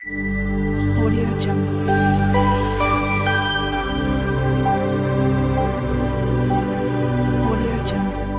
Audio Jungle. Audio Jungle.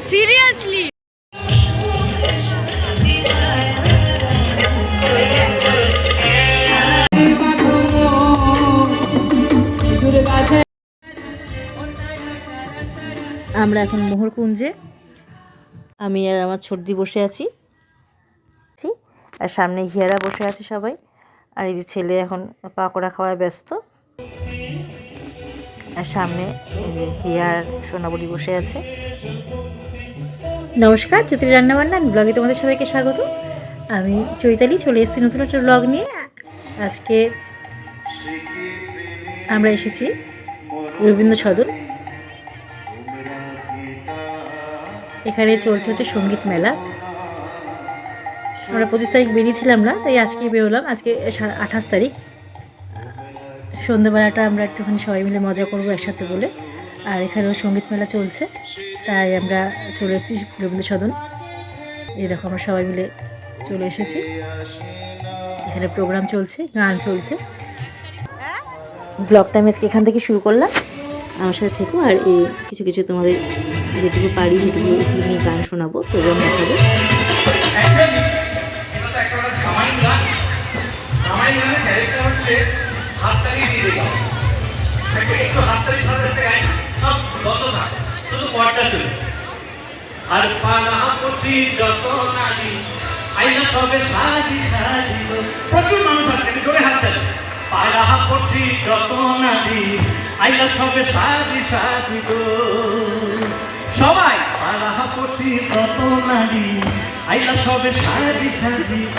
Seriously? আমরা এখন মোহরকুঞ্জে, আমি আর আমার ছোটদি বসে আছি আর সামনে হিয়ারা বসে আছে সবাই। আর এই যে ছেলে এখন পাকোড়া খাওয়ায় ব্যস্ত, আর সামনে হিয়ার সোনাবুড়ি বসে আছে। নমস্কার, চৈতালি রান্নাবান্না ব্লগে তোমাদের সবাইকে স্বাগত। আমি চৈতালি চলে এসেছি নতুন একটা ব্লগ নিয়ে। আজকে আমরা এসেছি রবীন্দ্র সদন। এখানে চলছে হচ্ছে সঙ্গীত মেলা। আমরা 25 তারিখ বেরিয়েছিলাম না, তাই আজকেই বেরোলাম। আজকে 28 তারিখ। সন্ধ্যেবেলাটা আমরা একটুখানি সবাই মিলে মজা করবো একসাথে বলে। আর এখানেও সঙ্গীত মেলা চলছে, তাই আমরা চলে এসেছি রবীন্দ্র সদন। এই দেখো আমরা সবাই মিলে চলে এসেছি। এখানে প্রোগ্রাম চলছে, গান চলছে। ব্লগটা আমি আজকে এখান থেকে শুরু করলাম। আমার সাথে থেকো, আর এই কিছু কিছু তোমাদের যেটুকু পারি সেটুকু নিয়ে গান শোনাবো, প্রোগ্রাম দেখাবো। আর পালা পড়ছি যত নারী আইলা সবে সাজি সাজিল। প্রচুর মানুষ আছে, জোরে হাত দেন। পালা পড়ছি যত নারী আইলা সবে সাজি সাজিল। সবাই পালা পড়ছি যত নারী আইলা সবে সাজি সাজিল।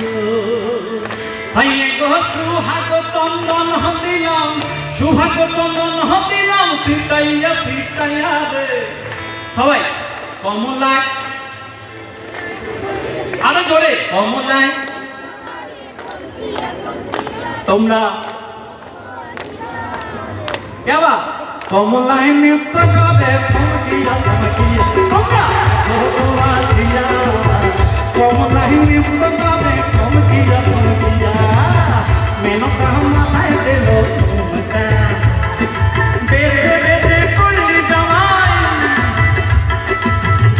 ভাইয়ে গো সুহাগ তন্দন হদিলাম, সুহাগ তন্দন হদিলাম, ফিটাইয়া ফিটাইয়া রে। সবাই কমলায়, আরো জোরে কমলায়। তোমরা কেবা কমলায় নৃত্য করে তোমরা কমলায় নৃত্য করে কমকিয়া কমকিয়া মেনকা মাথায় দিল বেড়ে বেড়ে করলি জামাই,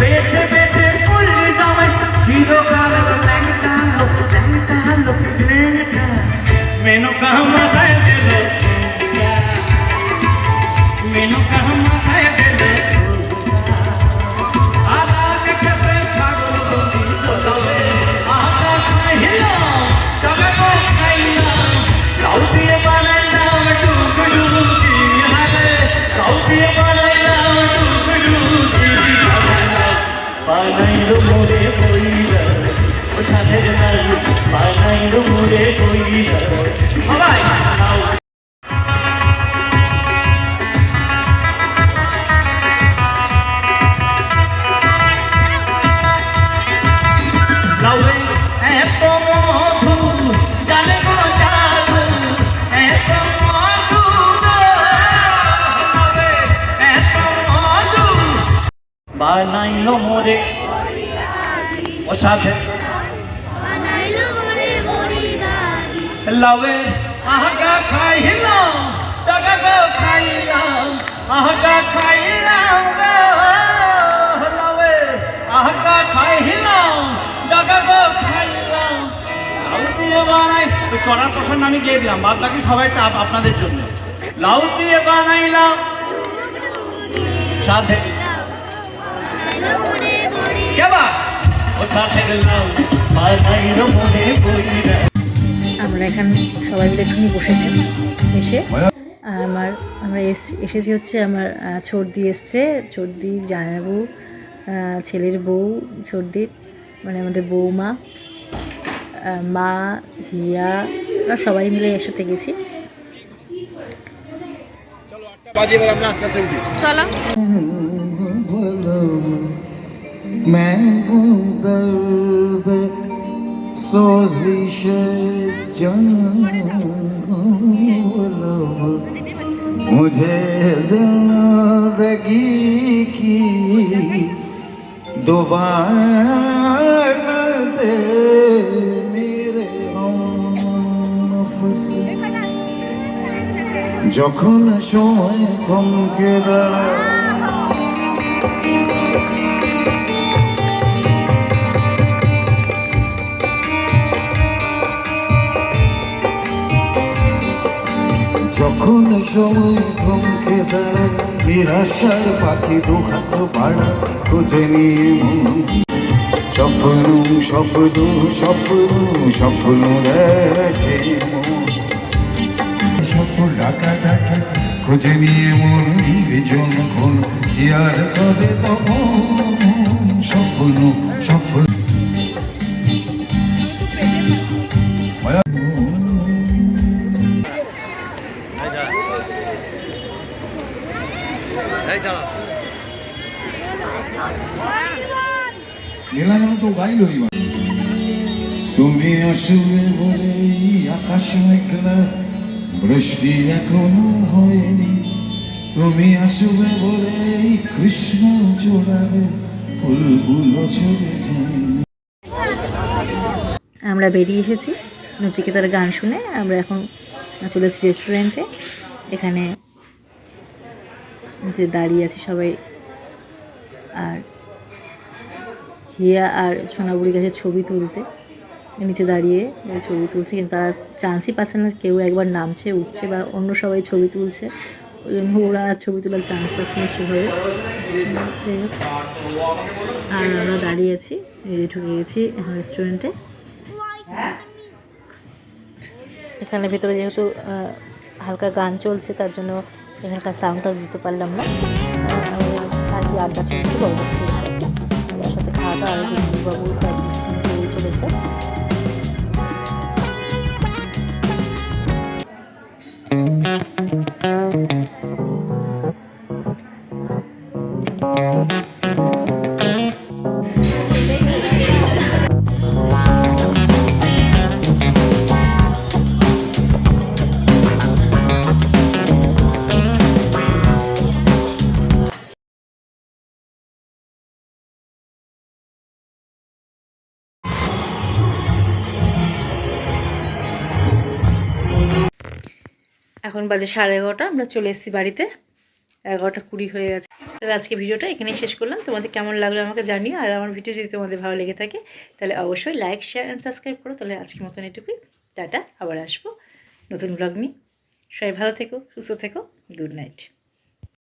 বেড়ে বেড়ে করলি জামাই চিরকাল ল্যাংটা লোক ল্যাংটা লোক ল্যাংটা মেনকা মাথায় দিল মেনকা মাথায় দিল। আজ খেতে ছাগল বলি চলবে আহা খাইলাম সবে খাইলাম লাউ দিয়ে বানাইলাম টুকটুকি হাতে লাউ দিয়ে বানাইলাম টুকটুকি বানাইলো মোরে কইরা ও সাথে নাই বানাইলো মোরে কইরা। সবাই এত মধু জানে গো জাদু, এত মধু এত মধু বানাইলো মোরে ও সাথে লাউয়ে আহা খাইলাম টাকা গো খাইলাম আহা খাইলাম লাউয়ে আহা খাইলাম টাকা গো খাইলাম। লাউ দিয়ে বানাই চড়ার প্রসঙ্গ আমি গিয়ে দিলাম, বাদ বাকি সবাই আপনাদের জন্য। লাউ দিয়ে বানাইলাম সাথে কেবা ও সাথে লাউ বানাইলো মনে কইরা এখানে সবাই মিলে একটুখানি বসেছে এসে। আমরা এসেছি হচ্ছে আমার ছর্দি এসছে, ছর্দি জামাইবাবু, ছেলের বউ, ছর্দির মানে আমাদের বৌমা, মা, হিয়া, আমরা সবাই মিলে একসাথে গেছি। চলো मैं हूँ दर्द सोजिश मुझे जिंदगी की दोबारा दे मेरे नफस যখন সময় থমকে দাঁড়ায় যখন সময় থমকে দাঁড়ায় নিরাশার পাখি দুহাত বাড়া খুঁজে নিয়ে মন স্বপ্ন স্বপ্ন স্বপ্ন স্বপ্ন দেখে মন স্বপ্ন ডাকা ডাকা খুঁজে নিয়ে মন নিবে যখন কি আর কবে তখন স্বপ্ন স্বপ্ন নীলাঙ্গন তো গাইল তুমি আসবে বলে আকাশ মেঘলা বৃষ্টি এখনো হয়নি তুমি আসবে বলে কৃষ্ণ চোরাবে ফুলগুলো চলে যায়। আমরা বেরিয়ে এসেছি নচিকেতার গান শুনে। আমরা এখন চলে এসেছি রেস্টুরেন্টে। এখানে যে দাঁড়িয়ে আছি সবাই, আর হিয়া আর সোনাবুড়ি গেছে ছবি তুলতে, নিচে দাঁড়িয়ে ছবি তুলছে, কিন্তু তারা চান্সই পাচ্ছে না, কেউ একবার নামছে উঠছে বা অন্য সবাই ছবি তুলছে, ওই জন্য ওরা আর ছবি তোলার চান্স পাচ্ছে না সেভাবে। আর আমরা দাঁড়িয়ে আছি, ঢুকে গেছি এখন রেস্টুরেন্টে। এখানে ভেতরে যেহেতু হালকা গান চলছে তার জন্য এখানকার সাউন্ডটা দিতে পারলাম না। আর কি আড্ডা চলছে, গল্প চলছে, তার সাথে খাওয়াটা আরও যে বাবু তার দুষ্টুমি চলেছে। এখন বাজে 11:30, আমরা চলে এসেছি বাড়িতে, 11:20 হয়ে গেছে। তাহলে আজকে ভিডিওটা এখানেই শেষ করলাম। তোমাদের কেমন লাগলো আমাকে জানিও, আর আমার ভিডিও যদি তোমাদের ভালো লেগে থাকে তাহলে অবশ্যই লাইক, শেয়ার অ্যান্ড সাবস্ক্রাইব করো। তাহলে আজকের মতন এটুকুই, টাটা, আবার আসবো নতুন ব্লগ নিয়ে। সবাই ভালো থেকো, সুস্থ থেকো, গুড নাইট।